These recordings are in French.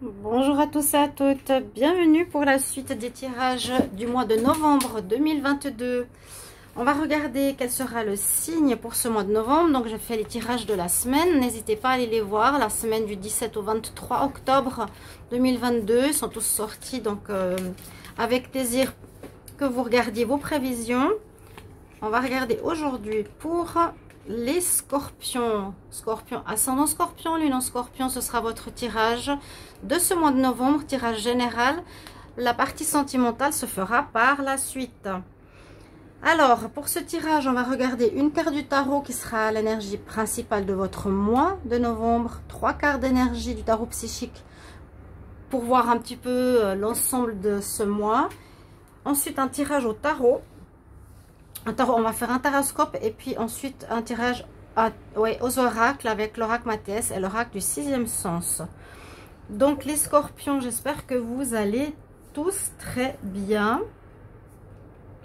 Bonjour à tous et à toutes, bienvenue pour la suite des tirages du mois de novembre 2022. On va regarder quel sera le signe pour ce mois de novembre. Donc j'ai fait les tirages de la semaine, n'hésitez pas à aller les voir. La semaine du 17 au 23 octobre 2022, ils sont tous sortis, donc avec plaisir que vous regardiez vos prévisions. On va regarder aujourd'hui pour les scorpions. Scorpion, ascendant scorpion, lune en scorpion, ce sera votre tirage de ce mois de novembre, tirage général. La partie sentimentale se fera par la suite. Alors, pour ce tirage, on va regarder une carte du tarot qui sera l'énergie principale de votre mois de novembre. 3 cartes d'énergie du tarot psychique pour voir un petit peu l'ensemble de ce mois. Ensuite, un tirage au tarot. On va faire un taroscope et puis ensuite un tirage aux oracles avec l'oracle Mathias et l'oracle du 6e sens. Donc les scorpions, j'espère que vous allez tous très bien.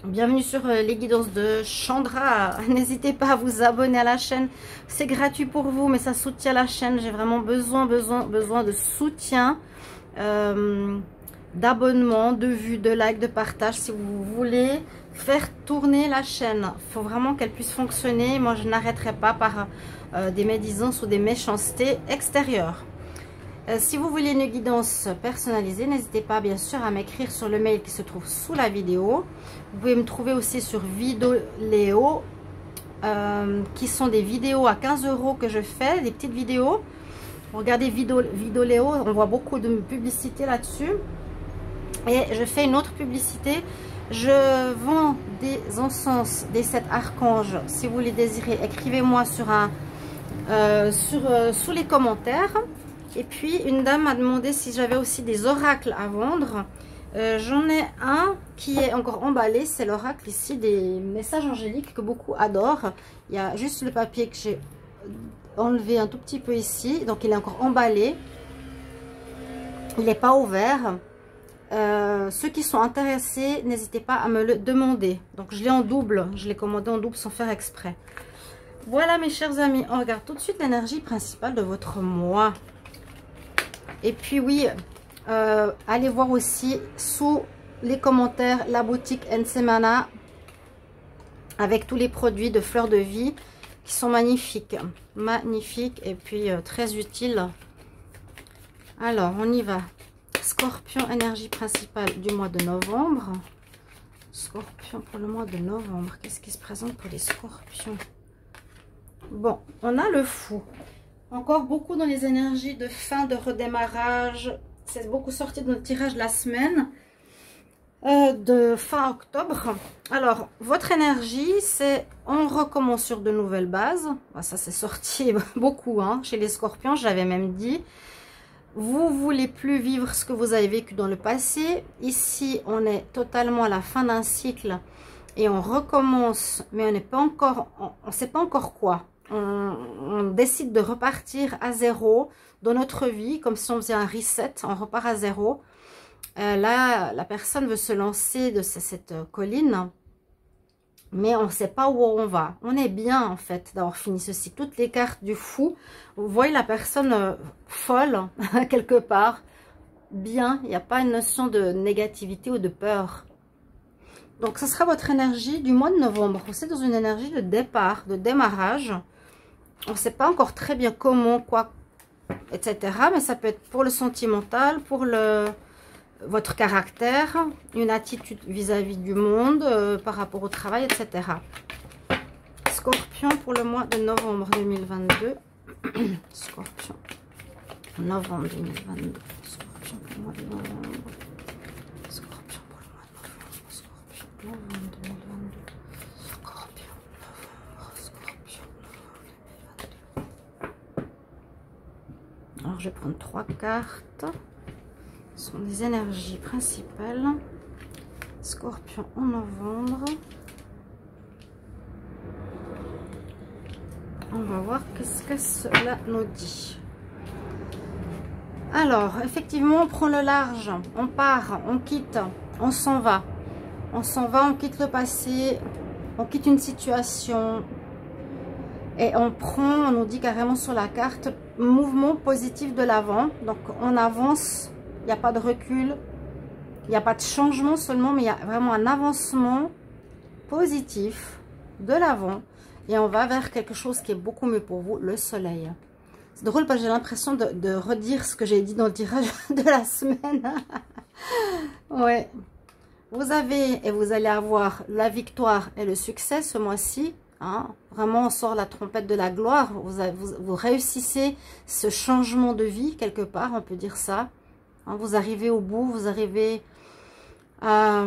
Bienvenue sur les guidances de Chandra. N'hésitez pas à vous abonner à la chaîne. C'est gratuit pour vous, mais ça soutient la chaîne. J'ai vraiment besoin de soutien, d'abonnement, de vues, de likes, de partage. Si vous voulez faire tourner la chaîne, il faut vraiment qu'elle puisse fonctionner. Moi, je n'arrêterai pas par des médisances ou des méchancetés extérieures. Si vous voulez une guidance personnalisée, n'hésitez pas bien sûr à m'écrire sur le mail qui se trouve sous la vidéo. Vous pouvez me trouver aussi sur Vidéo, qui sont des vidéos à 15 € que je fais, des petites vidéos. Regardez Vidéo, on voit beaucoup de publicité là-dessus. Et je fais une autre publicité. Je vends des encens, des 7 archanges. Si vous les désirez, écrivez-moi sous les commentaires. Et puis, une dame m'a demandé si j'avais aussi des oracles à vendre. J'en ai un qui est encore emballé. C'est l'oracle ici des messages angéliques que beaucoup adorent. Il y a juste le papier que j'ai enlevé un tout petit peu ici. Donc, il est encore emballé. Il n'est pas ouvert. Ceux qui sont intéressés, n'hésitez pas à me le demander. Donc, je l'ai en double. Je l'ai commandé en double sans faire exprès. Voilà, mes chers amis. On regarde tout de suite l'énergie principale de votre mois. Et puis oui, allez voir aussi sous les commentaires la boutique Ensemana avec tous les produits de fleurs de vie qui sont magnifiques. Magnifiques et puis très utiles. Alors, on y va. Scorpion, énergie principale du mois de novembre. Scorpion pour le mois de novembre. Qu'est-ce qui se présente pour les scorpions? Bon, on a le fou. Encore beaucoup dans les énergies de fin, de redémarrage. C'est beaucoup sorti dans le tirage de la semaine de fin octobre. Alors, votre énergie, c'est on recommence sur de nouvelles bases. Ça, c'est sorti beaucoup chez les scorpions, j'avais même dit. Vous voulez plus vivre ce que vous avez vécu dans le passé. Ici, on est totalement à la fin d'un cycle et on recommence, mais on n'est pas encore, on ne sait pas encore quoi. On décide de repartir à zéro dans notre vie, comme si on faisait un reset, on repart à zéro. Là, la personne veut se lancer de cette colline, mais on ne sait pas où on va. On est bien, en fait, d'avoir fini ceci. Toutes les cartes du fou, vous voyez la personne folle, quelque part, bien. Il n'y a pas une notion de négativité ou de peur. Donc, ce sera votre énergie du mois de novembre. Vous êtes dans une énergie de départ, de démarrage. On ne sait pas encore très bien comment, quoi, etc. Mais ça peut être pour le sentimental, pour votre caractère, une attitude vis-à-vis du monde, par rapport au travail, etc. Scorpion pour le mois de novembre 2022. Scorpion, novembre 2022. Scorpion pour le mois de novembre. Scorpion pour le mois de novembre. Scorpion, novembre 2022. Scorpion, novembre. Scorpion, novembre 2022. Alors, je vais prendre 3 cartes. Ce sont des énergies principales. Scorpion en novembre. On va voir qu'est-ce que cela nous dit. Alors, effectivement, on prend le large. On part, on quitte, on s'en va. On s'en va, on quitte le passé. On quitte une situation. Et on prend, on nous dit carrément sur la carte, mouvement positif de l'avant. Donc on avance, il n'y a pas de recul, il n'y a pas de changement seulement, mais il y a vraiment un avancement positif de l'avant. Et on va vers quelque chose qui est beaucoup mieux pour vous, le soleil. C'est drôle parce que j'ai l'impression de redire ce que j'ai dit dans le tirage de la semaine. Ouais. Vous avez et vous allez avoir la victoire et le succès ce mois-ci. Hein. Vraiment, on sort la trompette de la gloire. Vous réussissez ce changement de vie quelque part, on peut dire ça. Hein, vous arrivez au bout, vous arrivez à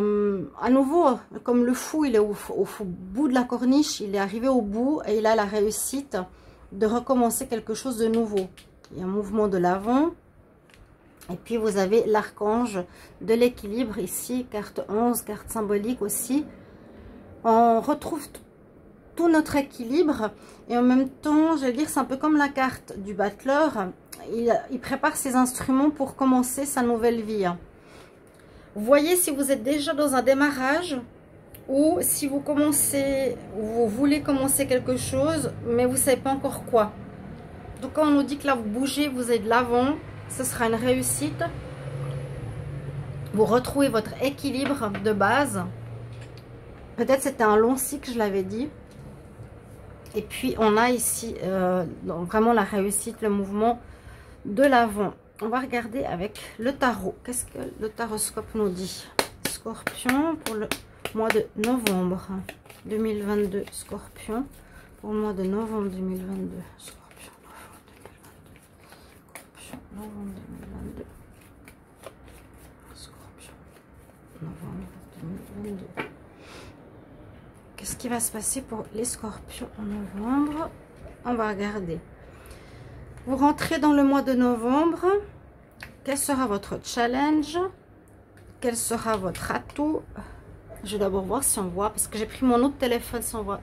nouveau, comme le fou, il est au bout de la corniche, il est arrivé au bout et il a la réussite de recommencer quelque chose de nouveau. Il y a un mouvement de l'avant. Et puis vous avez l'archange de l'équilibre ici, carte 11, carte symbolique aussi. On retrouve tout notre équilibre et en même temps, je vais dire, c'est un peu comme la carte du battleur. Il prépare ses instruments pour commencer sa nouvelle vie. Vous voyez si vous êtes déjà dans un démarrage ou si vous commencez, vous voulez commencer quelque chose, mais vous ne savez pas encore quoi. Donc quand on nous dit que là vous bougez, vous êtes de l'avant, ce sera une réussite. Vous retrouvez votre équilibre de base. Peut-être c'était un long cycle, je l'avais dit. Et puis on a ici donc vraiment la réussite, le mouvement de l'avant. On va regarder avec le tarot. Qu'est-ce que le taroscope nous dit? Scorpion pour le mois de novembre 2022. Scorpion pour le mois de novembre 2022. Scorpion, novembre 2022. Scorpion, novembre 2022. Qu'est-ce qui va se passer pour les scorpions en novembre? On va regarder. Vous rentrez dans le mois de novembre. Quel sera votre challenge? Quel sera votre atout? Je vais d'abord voir si on voit, parce que j'ai pris mon autre téléphone si on voit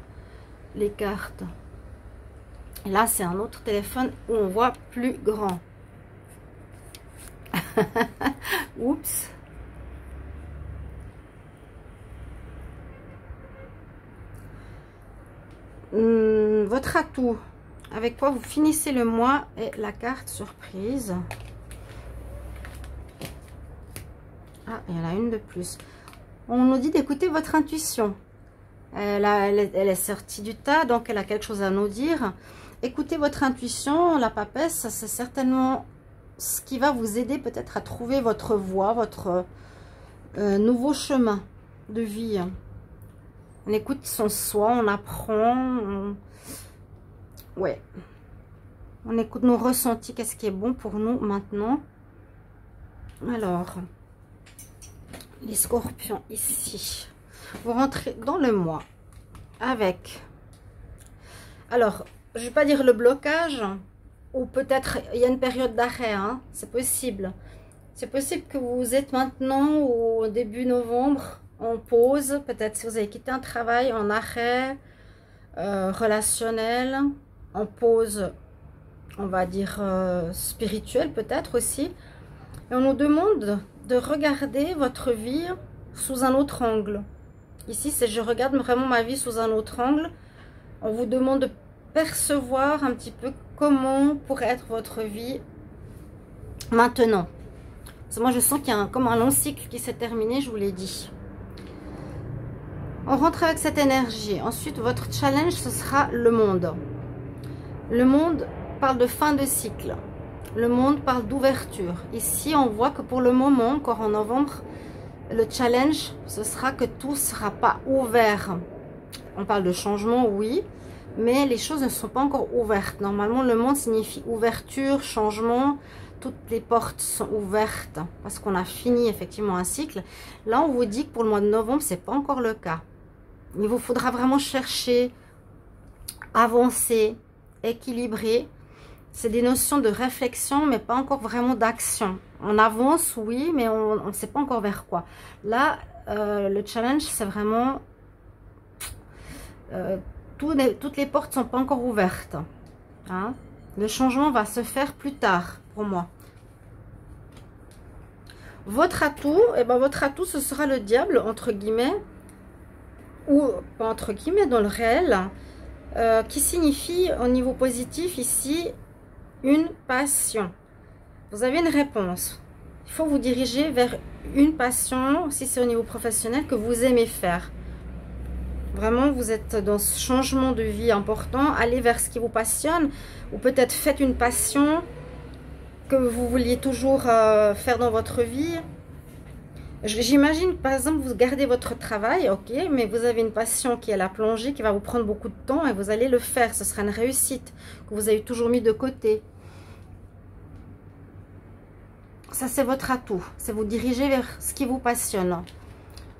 les cartes. Et là, c'est un autre téléphone où on voit plus grand. Oups. Votre atout, avec quoi vous finissez le mois, et la carte surprise. Ah, il y en a une de plus. On nous dit d'écouter votre intuition. Elle est sortie du tas, donc elle a quelque chose à nous dire. Écoutez votre intuition, la papesse, c'est certainement ce qui va vous aider peut-être à trouver votre voie, votre nouveau chemin de vie. On écoute son soi, on apprend, ouais. On écoute nos ressentis, qu'est-ce qui est bon pour nous maintenant. Alors, les scorpions ici. Vous rentrez dans le mois avec... Alors, je ne vais pas dire le blocage, ou peut-être il y a une période d'arrêt, hein, c'est possible. C'est possible que vous êtes maintenant au début novembre en pause, peut-être si vous avez quitté un travail en arrêt relationnel, en pause, on va dire spirituelle peut-être aussi. Et on nous demande de regarder votre vie sous un autre angle. Ici, c'est je regarde vraiment ma vie sous un autre angle. On vous demande de percevoir un petit peu comment pourrait être votre vie maintenant. Parce que moi, je sens qu'il y a comme un long cycle qui s'est terminé, je vous l'ai dit. On rentre avec cette énergie. Ensuite, votre challenge, ce sera le monde. Le monde parle de fin de cycle. Le monde parle d'ouverture. Ici, on voit que pour le moment, encore en novembre, le challenge, ce sera que tout ne sera pas ouvert. On parle de changement, oui, mais les choses ne sont pas encore ouvertes. Normalement, le monde signifie ouverture, changement. Toutes les portes sont ouvertes parce qu'on a fini effectivement un cycle. Là, on vous dit que pour le mois de novembre, ce n'est pas encore le cas. Il vous faudra vraiment chercher, avancer, équilibrer. C'est des notions de réflexion, mais pas encore vraiment d'action. On avance, oui, mais on ne sait pas encore vers quoi. Là, le challenge, c'est vraiment... toutes les portes ne sont pas encore ouvertes. Hein? Le changement va se faire plus tard, pour moi. Votre atout, votre atout, ce sera le diable, entre guillemets, ou pas entre guillemets, dans le réel, qui signifie, au niveau positif, ici... une passion. Vous avez une réponse. Il faut vous diriger vers une passion, si c'est au niveau professionnel, que vous aimez faire. Vraiment, vous êtes dans ce changement de vie important. Allez vers ce qui vous passionne. Ou peut-être faites une passion que vous vouliez toujours faire dans votre vie. J'imagine, par exemple, vous gardez votre travail, ok, mais vous avez une passion qui est la plongée, qui va vous prendre beaucoup de temps et vous allez le faire. Ce sera une réussite que vous avez toujours mis de côté. Ça, c'est votre atout. C'est vous diriger vers ce qui vous passionne.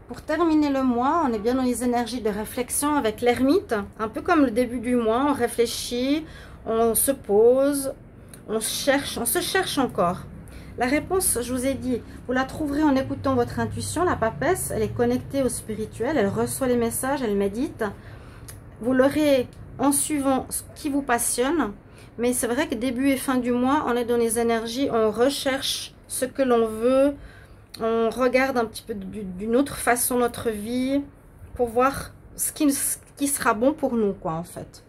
Pour terminer le mois, on est bien dans les énergies de réflexion avec l'ermite. Un peu comme le début du mois, on réfléchit, on se pose, on se cherche encore. La réponse, je vous ai dit, vous la trouverez en écoutant votre intuition. La papesse, elle est connectée au spirituel, elle reçoit les messages, elle médite. Vous l'aurez en suivant ce qui vous passionne. Mais c'est vrai que début et fin du mois, on est dans les énergies, on recherche ce que l'on veut. On regarde un petit peu d'une autre façon notre vie pour voir ce qui sera bon pour nous, quoi, en fait.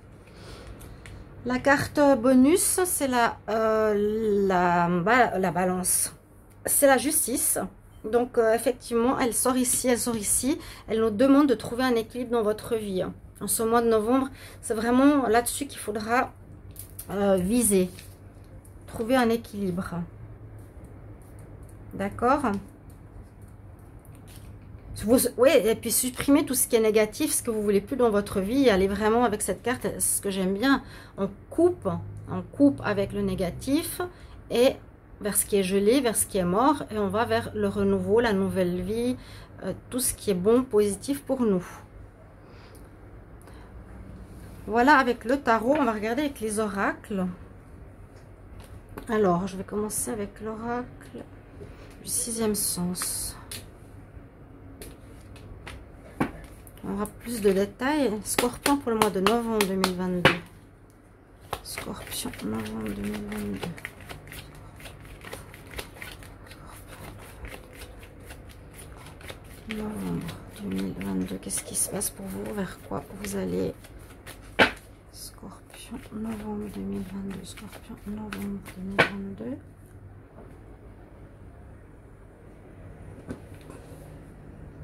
La carte bonus, c'est la balance. C'est la justice. Donc, effectivement, elle sort ici, elle sort ici. Elle nous demande de trouver un équilibre dans votre vie. En ce mois de novembre, c'est vraiment là-dessus qu'il faudra viser. Trouver un équilibre. D'accord ? Oui, et puis supprimer tout ce qui est négatif, ce que vous voulez plus dans votre vie. Allez vraiment avec cette carte, ce que j'aime bien. On coupe avec le négatif et vers ce qui est gelé, vers ce qui est mort. Et on va vers le renouveau, la nouvelle vie, tout ce qui est bon, positif pour nous. Voilà, avec le tarot, on va regarder avec les oracles. Alors, je vais commencer avec l'oracle du 6e sens. On aura plus de détails. Scorpion pour le mois de novembre 2022. Scorpion, novembre 2022. Novembre 2022. Qu'est-ce qui se passe pour vous? Vers quoi vous allez? Scorpion, novembre 2022. Scorpion, novembre 2022.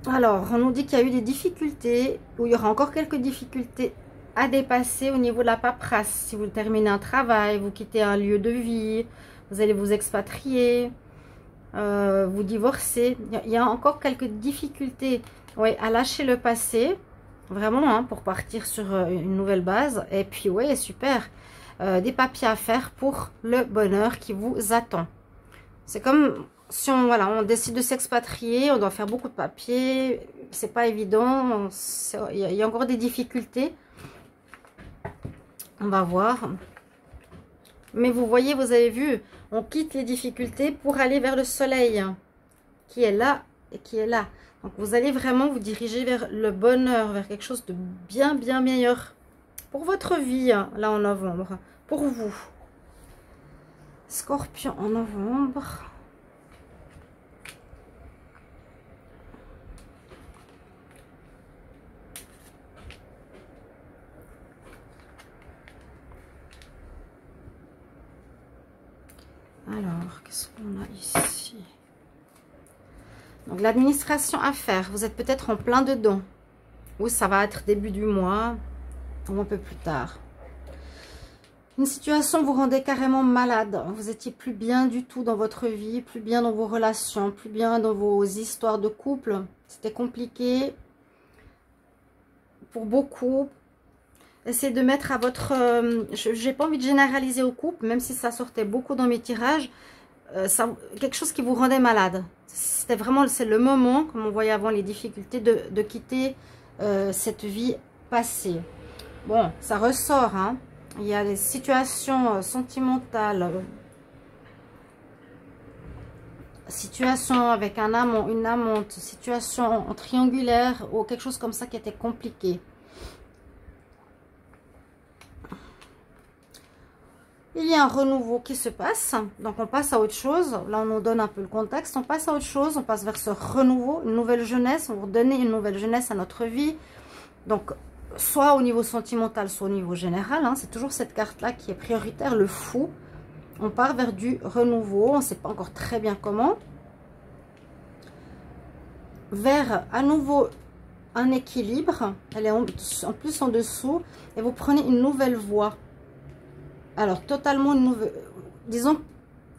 Alors, on nous dit qu'il y a eu des difficultés, ou il y aura encore quelques difficultés à dépasser au niveau de la paperasse. Si vous terminez un travail, vous quittez un lieu de vie, vous allez vous expatrier, vous divorcer. Il y a encore quelques difficultés, ouais, à lâcher le passé, vraiment, hein, pour partir sur une nouvelle base. Et puis, ouais, super, des papiers à faire pour le bonheur qui vous attend. C'est comme... Si on décide de s'expatrier, on doit faire beaucoup de papiers, c'est pas évident, il y a encore des difficultés. On va voir. Mais vous voyez, vous avez vu, on quitte les difficultés pour aller vers le soleil, qui est là et qui est là. Donc vous allez vraiment vous diriger vers le bonheur, vers quelque chose de bien, bien meilleur pour votre vie, là en novembre, pour vous. Scorpion en novembre. Alors, qu'est-ce qu'on a ici? Donc, l'administration à faire. Vous êtes peut-être en plein dedans. Ou ça va être début du mois. Ou un peu plus tard. Une situation vous rendait carrément malade. Vous étiez plus bien du tout dans votre vie. Plus bien dans vos relations. Plus bien dans vos histoires de couple. C'était compliqué. Pour beaucoup. Essayez de mettre à votre... j'ai pas envie de généraliser au couple, même si ça sortait beaucoup dans mes tirages. Quelque chose qui vous rendait malade. C'était vraiment... C'est le moment, comme on voyait avant les difficultés, de quitter cette vie passée. Bon, ça ressort. Hein. Il y a des situations sentimentales. Situation avec un amant, une amante. Situation en triangulaire ou quelque chose comme ça qui était compliqué. Il y a un renouveau qui se passe, donc on passe à autre chose. Là, on nous donne un peu le contexte. On passe à autre chose, on passe vers ce renouveau, une nouvelle jeunesse. On va redonner une nouvelle jeunesse à notre vie. Donc, soit au niveau sentimental, soit au niveau général. Hein, c'est toujours cette carte-là qui est prioritaire, le fou. On part vers du renouveau, on ne sait pas encore très bien comment. Vers à nouveau un équilibre, elle est en plus en dessous, et vous prenez une nouvelle voie. Alors totalement une nouvelle, disons,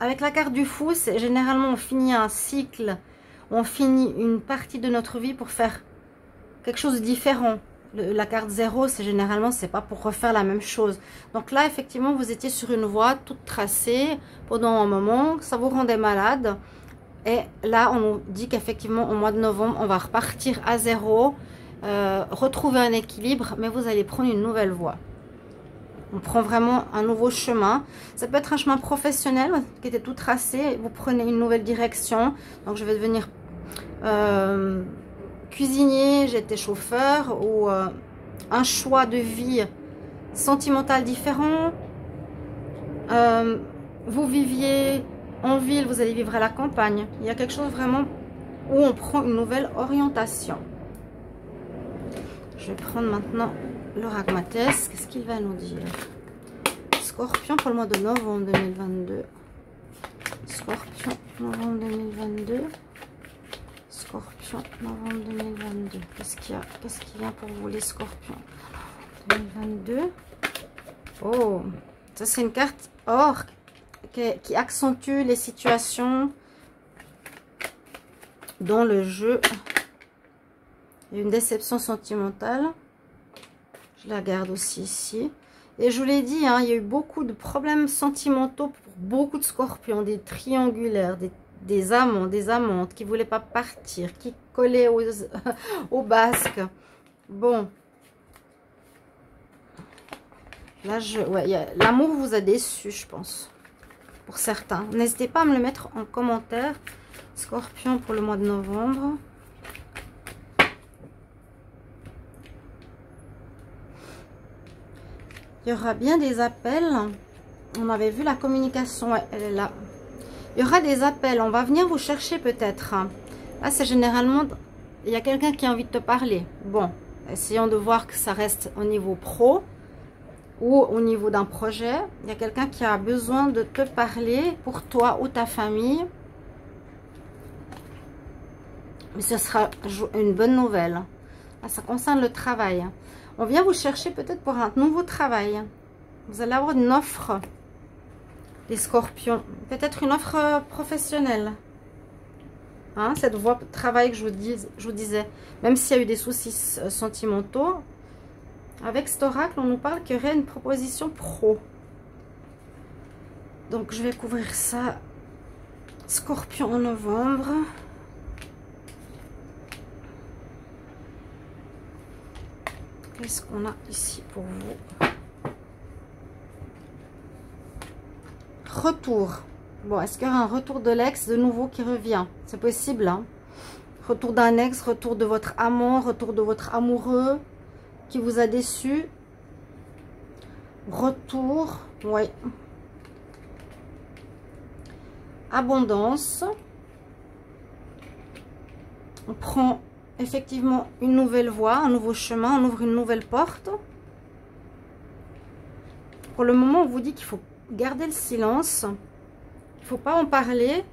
avec la carte du fou, c'est généralement on finit un cycle, on finit une partie de notre vie pour faire quelque chose de différent. La carte 0, c'est généralement, c'est pas pour refaire la même chose. Donc là, effectivement, vous étiez sur une voie toute tracée pendant un moment, ça vous rendait malade. Et là, on nous dit qu'effectivement, au mois de novembre, on va repartir à 0, retrouver un équilibre, mais vous allez prendre une nouvelle voie. On prend vraiment un nouveau chemin. Ça peut être un chemin professionnel qui était tout tracé. Vous prenez une nouvelle direction. Donc, je vais devenir cuisinier, j'étais chauffeur, ou un choix de vie sentimental différent. Vous viviez en ville, vous allez vivre à la campagne. Il y a quelque chose vraiment où on prend une nouvelle orientation. Je vais prendre maintenant l'oracle Mathès. Qu'est-ce qu'il va nous dire? Scorpion pour le mois de novembre 2022. Scorpion, novembre 2022. Scorpion, novembre 2022. Qu'est-ce qu'il y a pour vous les scorpions? 2022. Oh, ça c'est une carte or qui accentue les situations dans le jeu. Il y a une déception sentimentale. Je la garde aussi ici. Et je vous l'ai dit, hein, il y a eu beaucoup de problèmes sentimentaux pour beaucoup de scorpions, des triangulaires, des amants, des amantes qui ne voulaient pas partir, qui collaient aux basques. Bon. Là, l'amour vous a déçu, je pense. Pour certains. N'hésitez pas à me le mettre en commentaire. Scorpion pour le mois de novembre. Il y aura bien des appels. On avait vu la communication. Ouais, elle est là. Il y aura des appels. On va venir vous chercher peut-être. Là, c'est généralement... Il y a quelqu'un qui a envie de te parler. Bon, essayons de voir que ça reste au niveau pro ou au niveau d'un projet. Il y a quelqu'un qui a besoin de te parler pour toi ou ta famille. Mais ce sera une bonne nouvelle. Là, ça concerne le travail. On vient vous chercher peut-être pour un nouveau travail. Vous allez avoir une offre, les scorpions. Peut-être une offre professionnelle. Hein, cette voie de travail que je vous disais. Même s'il y a eu des soucis sentimentaux. Avec cet oracle, on nous parle qu'il y aurait une proposition pro. Donc, je vais couvrir ça. Scorpion en novembre. Qu'est-ce qu'on a ici pour vous? Retour. Bon, est-ce qu'il y aura un retour de l'ex de nouveau qui revient? C'est possible, hein? Retour d'un ex, retour de votre amant, retour de votre amoureux qui vous a déçu. Retour, oui. Abondance. On prend effectivement une nouvelle voie, un nouveau chemin, on ouvre une nouvelle porte. Pour le moment, on vous dit qu'il faut garder le silence. Il ne faut pas en parler.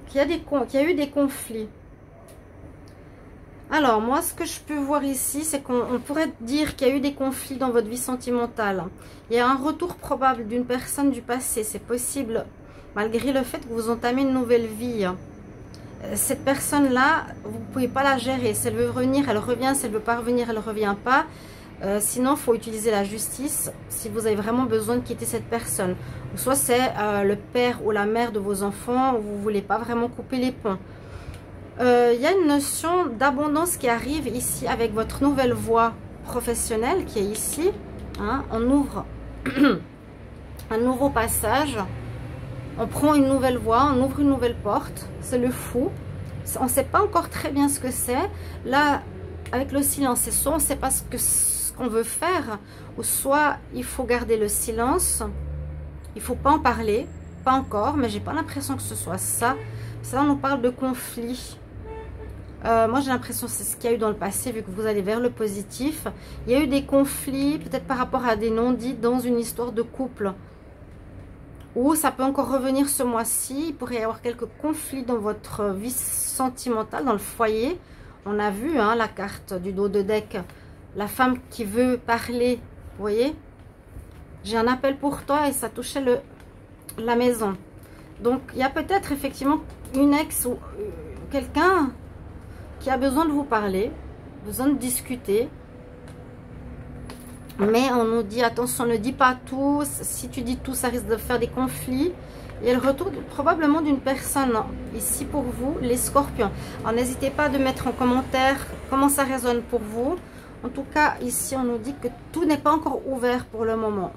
Qu'il y a eu des conflits. Alors, moi, ce que je peux voir ici, c'est qu'on pourrait dire qu'il y a eu des conflits dans votre vie sentimentale. Il y a un retour probable d'une personne du passé. C'est possible, malgré le fait que vous entamez une nouvelle vie. Cette personne-là, vous ne pouvez pas la gérer. Si elle veut revenir, elle revient. Si elle ne veut pas revenir, elle ne revient pas. Sinon, il faut utiliser la justice si vous avez vraiment besoin de quitter cette personne. Ou soit c'est le père ou la mère de vos enfants, où vous ne voulez pas vraiment couper les ponts. Il y a une notion d'abondance qui arrive ici avec votre nouvelle voie professionnelle qui est ici. Hein, on ouvre un nouveau passage. On prend une nouvelle voie, on ouvre une nouvelle porte. C'est le fou. On ne sait pas encore très bien ce que c'est. Là, avec le silence, c'est soit on ne sait pas ce qu'on veut faire, ou soit il faut garder le silence. Il ne faut pas en parler. Pas encore, mais j'ai pas l'impression que ce soit ça. Ça, on nous parle de conflit. Moi, j'ai l'impression que c'est ce qu'il y a eu dans le passé, vu que vous allez vers le positif. Il y a eu des conflits, peut-être par rapport à des non-dits dans une histoire de couple. Ou ça peut encore revenir ce mois-ci. Il pourrait y avoir quelques conflits dans votre vie sentimentale, dans le foyer. On a vu hein, la carte du dos de deck. La femme qui veut parler. Vous voyez? J'ai un appel pour toi et ça touchait la maison. Donc, il y a peut-être effectivement une ex ou quelqu'un qui a besoin de vous parler. Besoin de discuter. Mais on nous dit, attention, ne dis pas tout. Si tu dis tout, ça risque de faire des conflits. Il y a le retour probablement d'une personne ici pour vous, les scorpions. Alors, n'hésitez pas de mettre en commentaire comment ça résonne pour vous. En tout cas, ici, on nous dit que tout n'est pas encore ouvert pour le moment.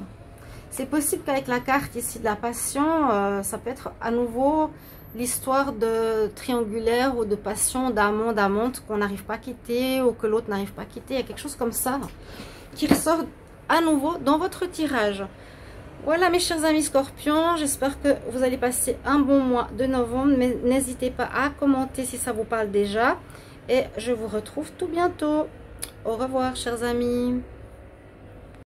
C'est possible qu'avec la carte ici de la passion, ça peut être à nouveau l'histoire de triangulaire ou de passion, d'amant, d'amante qu'on n'arrive pas à quitter ou que l'autre n'arrive pas à quitter. Il y a quelque chose comme ça qui ressort à nouveau dans votre tirage. Voilà mes chers amis scorpions, j'espère que vous allez passer un bon mois de novembre, mais n'hésitez pas à commenter si ça vous parle déjà et je vous retrouve tout bientôt. Au revoir chers amis.